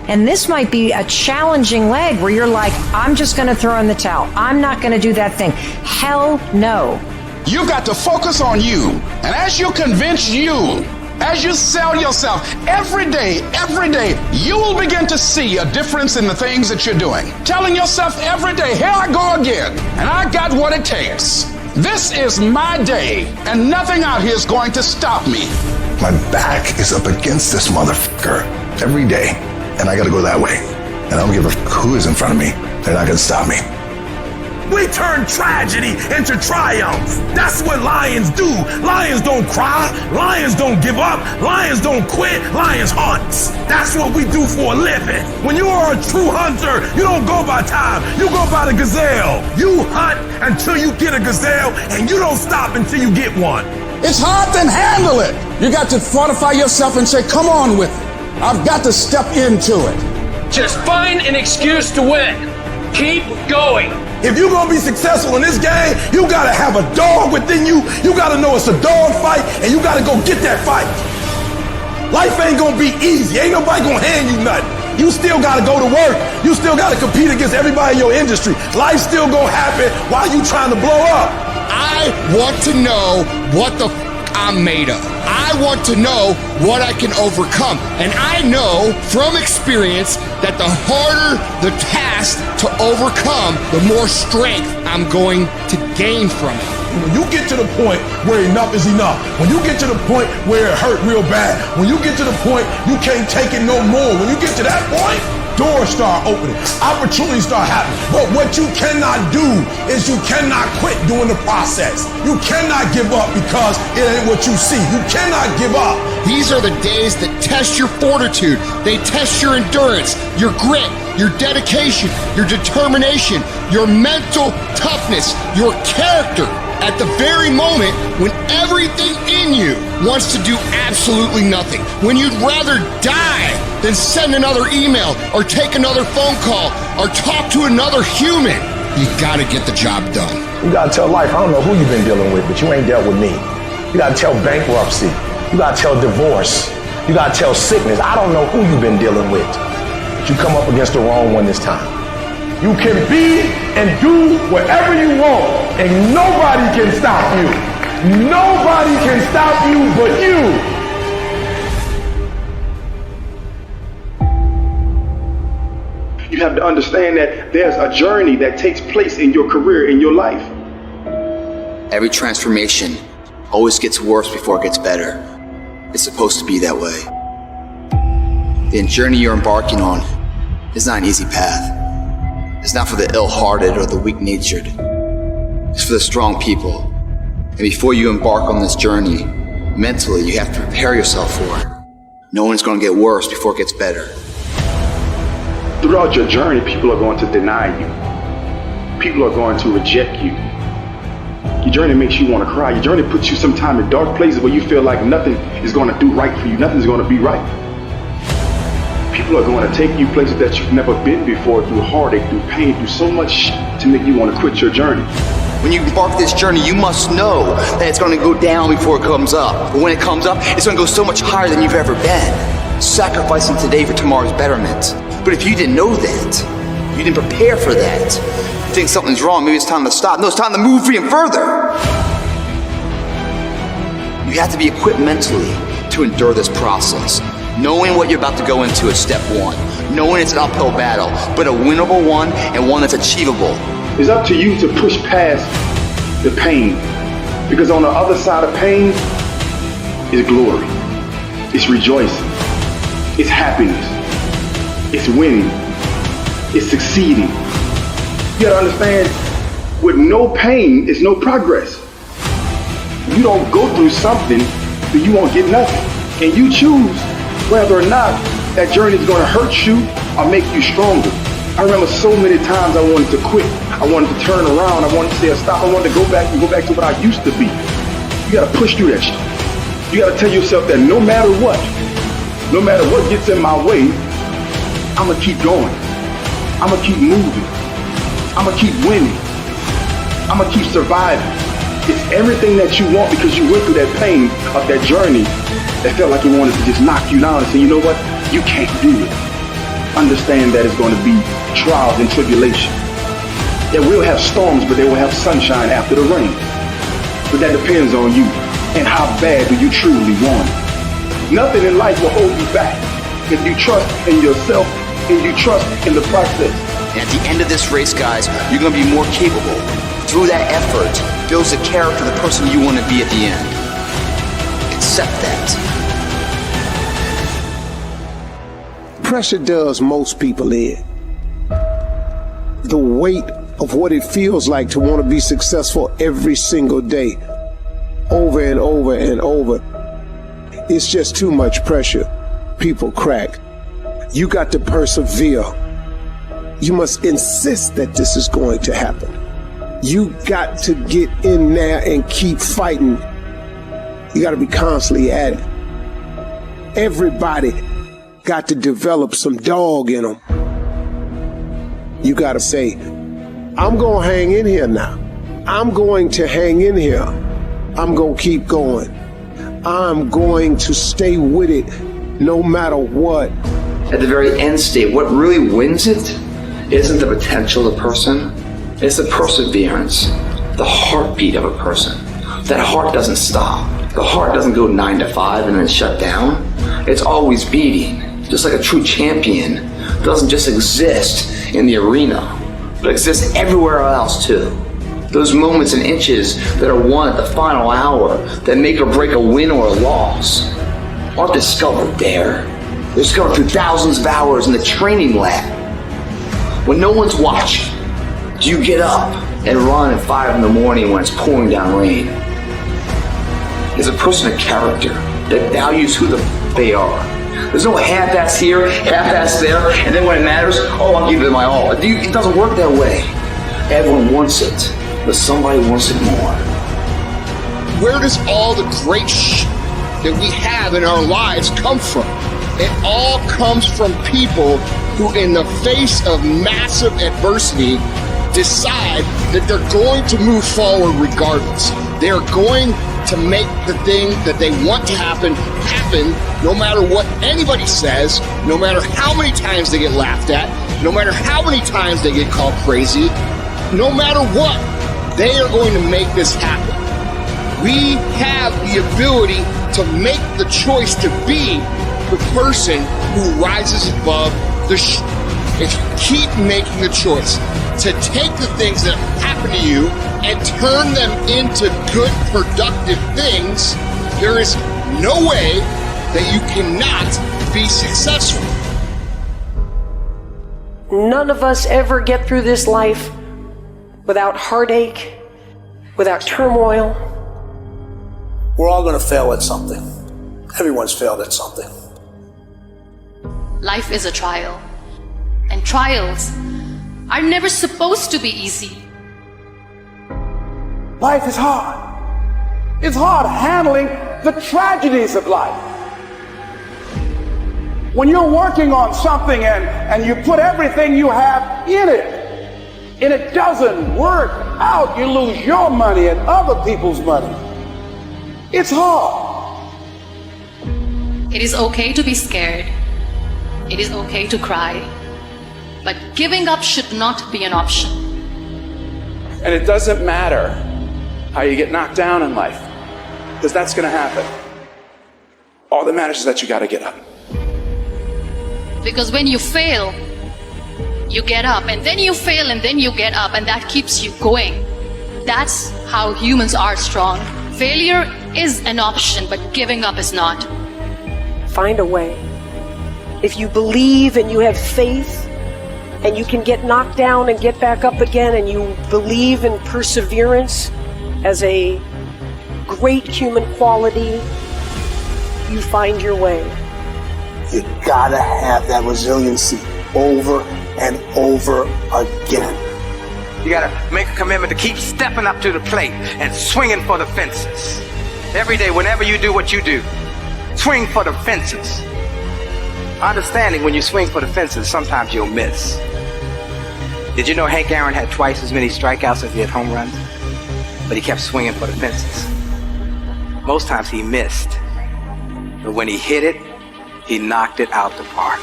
S1: And this might be a challenging leg where you're like, I'm just going to throw in the towel. I'm not going to do that thing. Hell no.
S4: You got to focus on you. And as you convince you, as you sell yourself every day, you will begin to see a difference in the things that you're doing. Telling yourself every day, here I go again, and I got what it takes. This is my day, and nothing out here is going to stop me.
S7: My back is up against this motherfucker every day, and I gotta go that way. And I don't give a who is in front of me. They're not gonna stop me.
S2: We turn tragedy into triumph. That's what lions do. Lions don't cry. Lions don't give up. Lions don't quit. Lions hunt. That's what we do for a living. When you are a true hunter, you don't go by time. You go by the gazelle. You hunt until you get a gazelle, and you don't stop until you get one.
S4: It's hard to handle it. You got to fortify yourself and say, come on with it. I've got to step into it.
S8: Just find an excuse to win. Keep going.
S2: If you're gonna be successful in this game, you gotta have a dog within you. You gotta know it's a dog fight, and you gotta go get that fight. Life ain't gonna be easy. Ain't nobody gonna hand you nothing. You still gotta go to work. You still gotta compete against everybody in your industry. Life's still gonna happen while you trying to blow up.
S22: I want to know what the I'm made of. I want to know what I can overcome. And I know from experience that the harder the task to overcome, the more strength I'm going to gain from it.
S2: When you get to the point where enough is enough, when you get to the point where it hurt real bad, when you get to the point you can't take it no more, when you get to that point, doors start opening, opportunities start happening. But what you cannot do is you cannot quit during the process. You cannot give up because it ain't what you see. You cannot give up.
S22: These are the days that test your fortitude. They test your endurance, your grit, your dedication, your determination, your mental toughness, your character. At the very moment when everything in you wants to do absolutely nothing, when you'd rather die than send another email or take another phone call or talk to another human, you gotta get the job done.
S7: You gotta tell life, I don't know who you've been dealing with, but you ain't dealt with me. You gotta tell bankruptcy. You gotta tell divorce. You gotta tell sickness. I don't know who you've been dealing with, but you come up against the wrong one this time.
S2: You can be and do whatever you want, and nobody can stop you. Nobody can stop you but you.
S9: You have to understand that there's a journey that takes place in your career, in your life.
S6: Every transformation always gets worse before it gets better. It's supposed to be that way. The journey you're embarking on is not an easy path. It's not for the ill-hearted or the weak-natured. It's for the strong people. And before you embark on this journey, mentally, you have to prepare yourself for it. Knowing it's going to get worse before it gets better.
S9: Throughout your journey, people are going to deny you. People are going to reject you. Your journey makes you want to cry. Your journey puts you sometimes in dark places where you feel like nothing is going to do right for you. Nothing's going to be right. People are going to take you places that you've never been before, through heartache, through pain, through so much shit to make you want to quit your journey.
S6: When you embark this journey, you must know that it's going to go down before it comes up. But when it comes up, it's going to go so much higher than you've ever been. Sacrificing today for tomorrow's betterment. But if you didn't know that, you didn't prepare for that, you think something's wrong, maybe it's time to stop. No, it's time to move even further. You have to be equipped mentally to endure this process. Knowing what you're about to go into is step one. Knowing it's an uphill battle, but a winnable one and one that's achievable.
S9: It's up to you to push past the pain. Because on the other side of pain is glory. It's rejoicing. It's happiness. It's winning. It's succeeding. You gotta understand, with no pain is no progress. You don't go through something, then you won't get nothing. And you choose whether or not that journey is gonna hurt you or make you stronger. I remember so many times I wanted to quit. I wanted to turn around. I wanted to say stop. I wanted to go back to what I used to be. You gotta push through that shit. You gotta tell yourself that no matter what gets in my way, I'ma keep going. I'ma keep moving. I'ma keep winning. I'ma keep surviving. It's everything that you want because you went through that pain of that journey that felt like it wanted to just knock you down and say, you know what? You can't do it. Understand that it's going to be trials and tribulation. That we'll have storms, but they will have sunshine after the rain. But that depends on you and how bad do you truly want it. Nothing in life will hold you back if you trust in yourself and you trust in the process.
S6: And at the end of this race, guys, you're going to be more capable. Through that effort, builds the character of the person you want to be at the end. Accept that.
S18: Pressure does most people in. The weight of what it feels like to want to be successful every single day, over and over and over. It's just too much pressure. People crack. You got to persevere. You must insist that this is going to happen. You got to get in there and keep fighting. You got to be constantly at it. Everybody got to develop some dog in them. You got to say, I'm going to hang in here now. I'm going to hang in here. I'm going to keep going. I'm going to stay with it no matter what.
S3: At the very end state, what really wins it isn't the potential of the person, it's the perseverance, the heartbeat of a person. That heart doesn't stop. The heart doesn't go 9 to 5 and then shut down. It's always beating. Just like a true champion doesn't just exist in the arena, but exists everywhere else too. Those moments and inches that are won at the final hour that make or break a win or a loss aren't discovered there. They're discovered through thousands of hours in the training lab. When no one's watching, do you get up and run at 5 in the morning when it's pouring down rain? Is a person a character that values who they are? There's no half-ass here, half-ass there, and then when it matters, I'll give it my all. It doesn't work that way. Everyone wants it, but somebody wants it more.
S22: Where does all the great that we have in our lives come from? It all comes from people who, in the face of massive adversity, decide that they're going to move forward regardless. They're going to make the thing that they want to happen no matter what anybody says, no matter how many times they get laughed at, no matter how many times they get called crazy, no matter what, they are going to make this happen. We have the ability to make the choice to be the person who rises above the if you keep making the choice to take the things that happen to you and turn them into good, productive things, there is no way that you cannot be successful.
S10: None of us ever get through this life without heartache, without turmoil.
S13: We're all going to fail at something. Everyone's failed at something.
S11: Life is a trial, and trials are never supposed to be easy.
S19: Life is hard. It's hard handling the tragedies of life. When you're working on something and you put everything you have in it, and it doesn't work out, you lose your money and other people's money. It's hard.
S11: It is okay to be scared. It is okay to cry. But giving up should not be an option.
S19: And it doesn't matter how you get knocked down in life, because that's going to happen. All that matters is that you got to get up.
S11: Because when you fail, you get up, and then you fail, and then you get up, and that keeps you going. That's how humans are strong. Failure is an option, but giving up is not.
S10: Find a way. If you believe and you have faith, and you can get knocked down and get back up again, and you believe in perseverance as a great human quality, you find your way.
S13: You gotta have that resiliency over and over again.
S12: You gotta make a commitment to keep stepping up to the plate and swinging for the fences. Every day, whenever you do what you do, swing for the fences. Understanding when you swing for the fences, sometimes you'll miss. Did you know Hank Aaron had twice as many strikeouts as he had home runs? but he kept swinging for the fences. Most times he missed, but when he hit it, he knocked it out the park.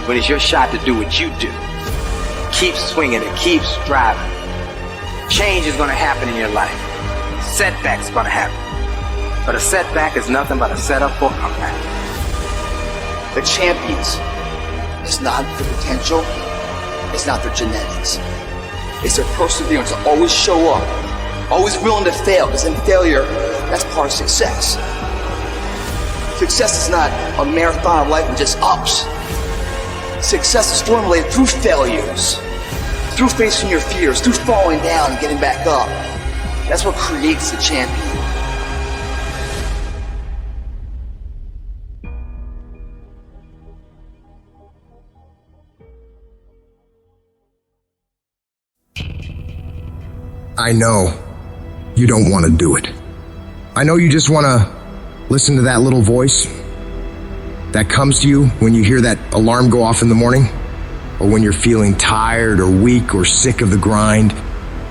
S12: When it's your shot to do what you do, keep swinging and keep striving. Change is going to happen in your life. Setbacks are going to happen. But a setback is nothing but a setup for a comeback.
S6: The champions, it's not the potential, it's not their genetics. It's their perseverance to always show up, always willing to fail, because in failure, that's part of success. Success is not a marathon of life with just ups. Success is formulated through failures, through facing your fears, through falling down and getting back up. That's what creates the champion.
S21: I know you don't want to do it. I know you just want to listen to that little voice that comes to you when you hear that alarm go off in the morning, or when you're feeling tired or weak or sick of the grind.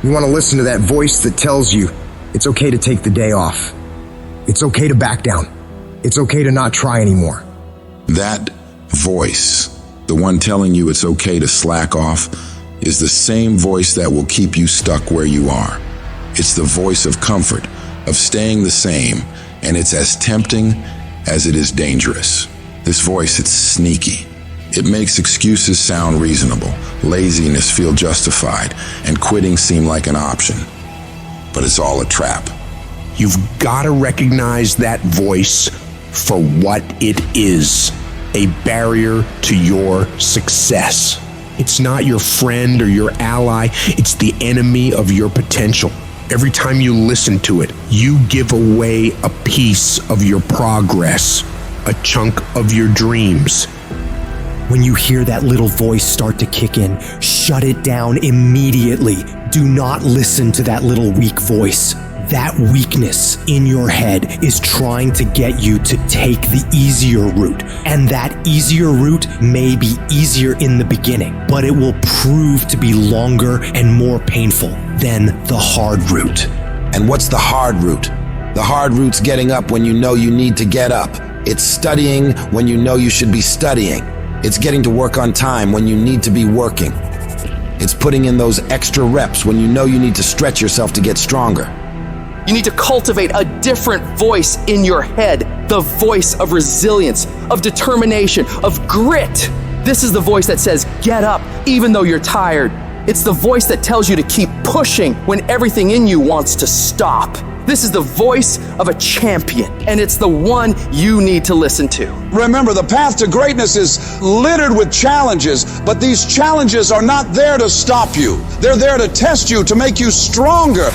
S21: You want to listen to that voice that tells you it's okay to take the day off. It's okay to back down. It's okay to not try anymore.
S5: That voice, the one telling you it's okay to slack off, is the same voice that will keep you stuck where you are. It's the voice of comfort, of staying the same, and it's as tempting as it is dangerous. This voice, it's sneaky. It makes excuses sound reasonable, laziness feel justified, and quitting seem like an option. But it's all a trap.
S21: You've got to recognize that voice for what it is, a barrier to your success. It's not your friend or your ally, it's the enemy of your potential. Every time you listen to it, you give away a piece of your progress, a chunk of your dreams.
S14: When you hear that little voice start to kick in, shut it down immediately. Do not listen to that little weak voice. That weakness in your head is trying to get you to take the easier route. And that easier route may be easier in the beginning, but it will prove to be longer and more painful than the hard route.
S16: And what's the hard route? The hard route's getting up when you know you need to get up. It's studying when you know you should be studying. It's getting to work on time when you need to be working. It's putting in those extra reps when you know you need to stretch yourself to get stronger.
S17: You need to cultivate a different voice in your head, the voice of resilience, of determination, of grit. This is the voice that says, get up, even though you're tired. It's the voice that tells you to keep pushing when everything in you wants to stop. This is the voice of a champion, and it's the one you need to listen to.
S4: Remember, the path to greatness is littered with challenges, but these challenges are not there to stop you. They're there to test you, to make you stronger,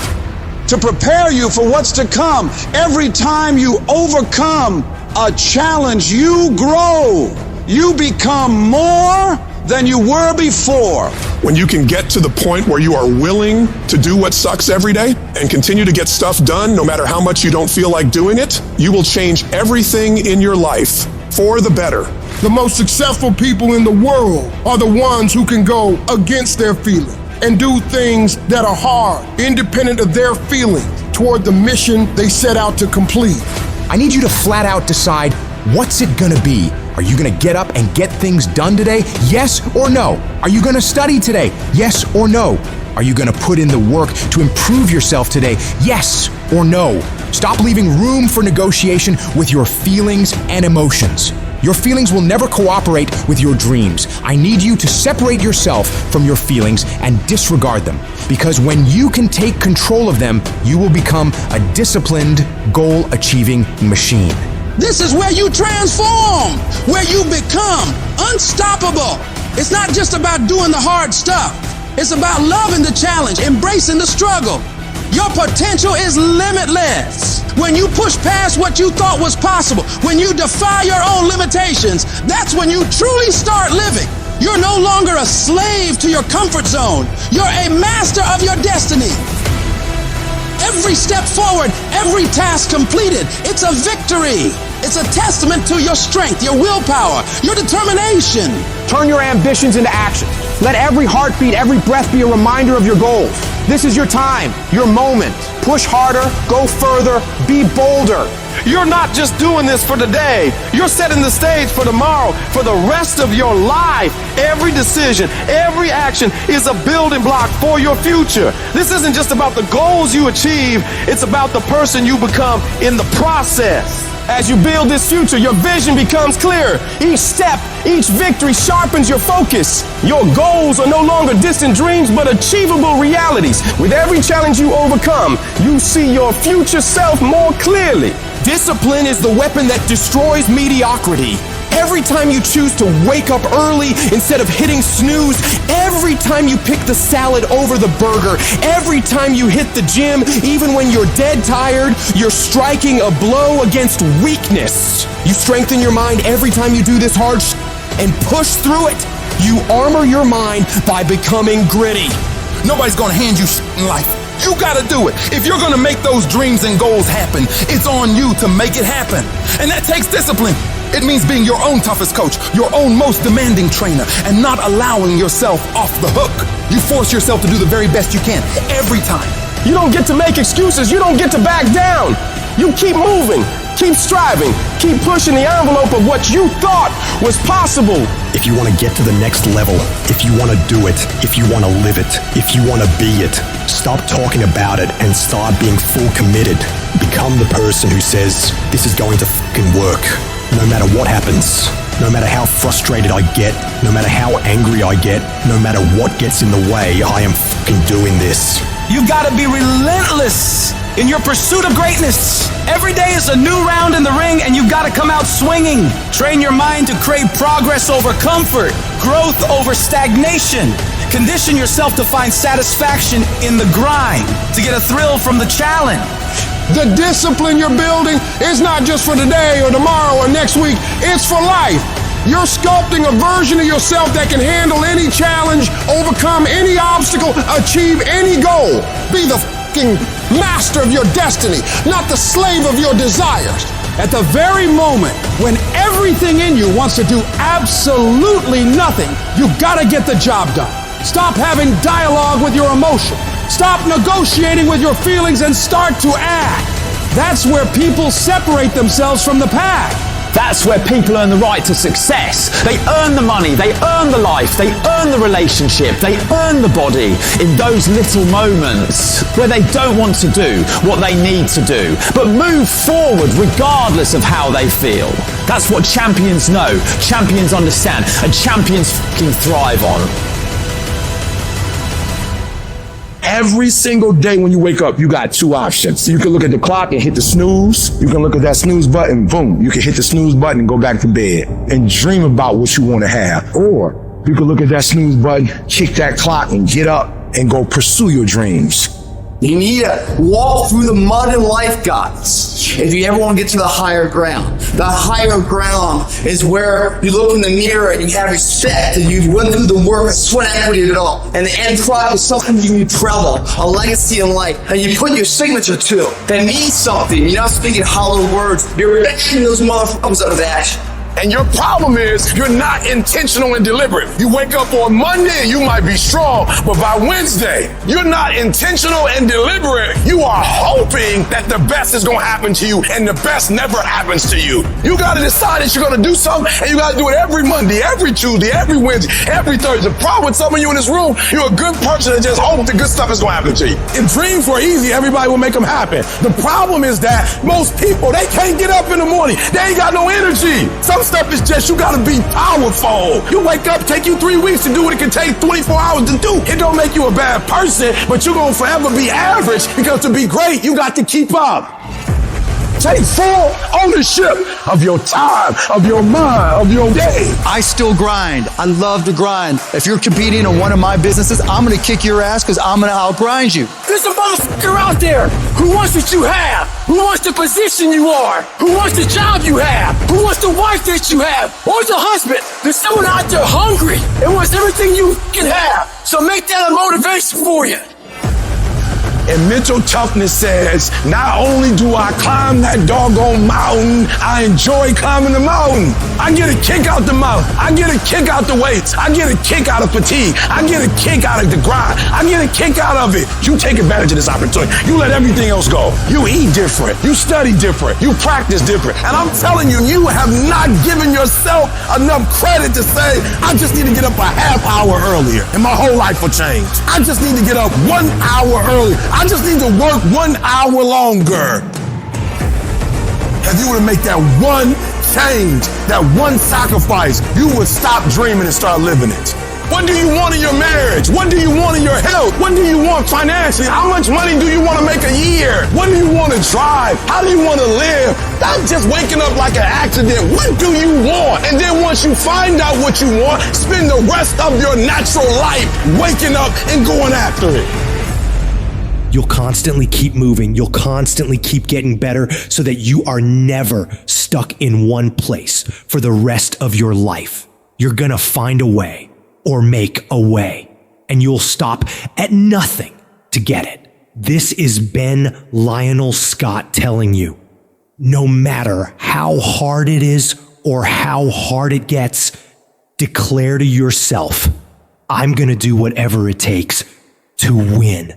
S4: to prepare you for what's to come. Every time you overcome a challenge, you grow. You become more than you were before.
S5: When you can get to the point where you are willing to do what sucks every day and continue to get stuff done no matter how much you don't feel like doing it, you will change everything in your life for the better.
S15: The most successful people in the world are the ones who can go against their feelings and do things that are hard, independent of their feelings, toward the mission they set out to complete.
S21: I need you to flat out decide, what's it gonna be? Are you gonna get up and get things done today? Yes or no? Are you gonna study today? Yes or no? Are you gonna put in the work to improve yourself today? Yes or no? Stop leaving room for negotiation with your feelings and emotions. Your feelings will never cooperate with your dreams. I need you to separate yourself from your feelings and disregard them. Because when you can take control of them, you will become a disciplined, goal-achieving machine.
S20: This is where you transform, where you become unstoppable. It's not just about doing the hard stuff. It's about loving the challenge, embracing the struggle. Your potential is limitless. When you push past what you thought was possible, when you defy your own limitations, that's when you truly start living. You're no longer a slave to your comfort zone. You're a master of your destiny. Every step forward, every task completed, it's a victory. It's a testament to your strength, your willpower, your determination.
S21: Turn your ambitions into action. Let every heartbeat, every breath be a reminder of your goals.
S1: This is your time, your moment. Push harder, go further, be bolder. You're not just doing this for today. You're setting the stage for tomorrow, for the rest of your life. Every decision, every action is a building block for your future. This isn't just about the goals you achieve, it's about the person you become in the process. As you build this future, your vision becomes clear. Each step, each victory sharpens your focus. Your goals are no longer distant dreams, but achievable realities. With every challenge you overcome, you see your future self more clearly. Discipline is the weapon that destroys mediocrity. Every time you choose to wake up early instead of hitting snooze, every time you pick the salad over the burger, every time you hit the gym, even when you're dead tired, you're striking a blow against weakness. You strengthen your mind every time you do this hard and push through it. You armor your mind by becoming gritty.
S15: Nobody's gonna hand you in life. You gotta do it. If you're gonna make those dreams and goals happen, it's on you to make it happen. And that takes discipline. It means being your own toughest coach, your own most demanding trainer, and not allowing yourself off the hook. You force yourself to do the very best you can, every time.
S1: You don't get to make excuses. You don't get to back down. You keep moving, keep striving, keep pushing the envelope of what you thought was possible.
S14: If you want to get to the next level, if you want to do it, if you want to live it, if you want to be it, stop talking about it and start being full committed. Become the person who says, this is going to fucking work. No matter what happens, no matter how frustrated I get, no matter how angry I get, no matter what gets in the way, I am fucking doing this.
S8: You've got to be relentless in your pursuit of greatness. Every day is a new round in the ring and you've got to come out swinging. Train your mind to crave progress over comfort, growth over stagnation. Condition yourself to find satisfaction in the grind, to get a thrill from the challenge.
S18: The discipline you're building is not just for today or tomorrow or next week, it's for life. You're sculpting a version of yourself that can handle any challenge, overcome any obstacle, achieve any goal. Be the fucking master of your destiny, not the slave of your desires. At the very moment when everything in you wants to do absolutely nothing, you gotta get the job done. Stop having dialogue with your emotion. Stop negotiating with your feelings and start to act. That's where people separate themselves from the pack.
S23: That's where people earn the right to success. They earn the money, they earn the life, they earn the relationship, they earn the body in those little moments where they don't want to do what they need to do, but move forward regardless of how they feel. That's what champions know, champions understand, and champions fucking thrive on.
S5: Every single day when you wake up, you got two options. You can look at the clock and hit the snooze. You can look at that snooze button, boom. You can hit the snooze button and go back to bed and dream about what you want to have. Or you can look at that snooze button, kick that clock and get up and go pursue your dreams.
S6: You need to walk through the mud in life, guys. If you ever want to get to the higher ground. The higher ground is where you look in the mirror and you have respect and you went through the work of sweat equity at it all. And the end product is something you can be proud of, a legacy in life. And you put your signature to it. That means something. You're not speaking hollow words. You're making those motherfuckers out of action.
S5: And your problem is you're not intentional and deliberate. You wake up on Monday, you might be strong, but by Wednesday, you're not intentional and deliberate. You are hoping that the best is going to happen to you, and the best never happens to you. You got to decide that you're going to do something, and you got to do it every Monday, every Tuesday, every Wednesday, every Thursday. The problem with some of you in this room, you're a good person that just hopes the good stuff is going to happen to you. If dreams were easy, everybody would make them happen. The problem is that most people, they can't get up in the morning. They ain't got no energy. Some stuff is just, you gotta be powerful. You wake up, take you 3 weeks to do what it can take 24 hours to do. It don't make you a bad person, but you're gonna forever be average, because to be great, you got to keep up. Take full ownership of your time, of your mind, of your day.
S24: I still grind. I love to grind. If you're competing in one of my businesses, I'm going to kick your ass because I'm going to outgrind you.
S8: There's a motherfucker out there who wants what you have, who wants the position you are, who wants the job you have, who wants the wife that you have, or the husband. There's someone out there hungry and wants everything you can have. So make that a motivation for you.
S5: And mental toughness says, not only do I climb that doggone mountain, I enjoy climbing the mountain. I get a kick out the mountain. I get a kick out the weights. I get a kick out of fatigue. I get a kick out of the grind. I get a kick out of it. You take advantage of this opportunity. You let everything else go. You eat different. You study different. You practice different. And I'm telling you, you have not given yourself enough credit to say, I just need to get up a half hour earlier and my whole life will change. I just need to get up 1 hour earlier. I just need to work 1 hour longer. If you were to make that one change, that one sacrifice, you would stop dreaming and start living it. What do you want in your marriage? What do you want in your health? What do you want financially? How much money do you want to make a year? What do you want to drive? How do you want to live? Not just waking up like an accident. What do you want? And then once you find out what you want, spend the rest of your natural life waking up and going after it.
S14: You'll constantly keep moving. You'll constantly keep getting better so that you are never stuck in one place for the rest of your life. You're gonna find a way or make a way, and you'll stop at nothing to get it. This is Ben Lionel Scott telling you, no matter how hard it is or how hard it gets, declare to yourself, I'm gonna do whatever it takes to win.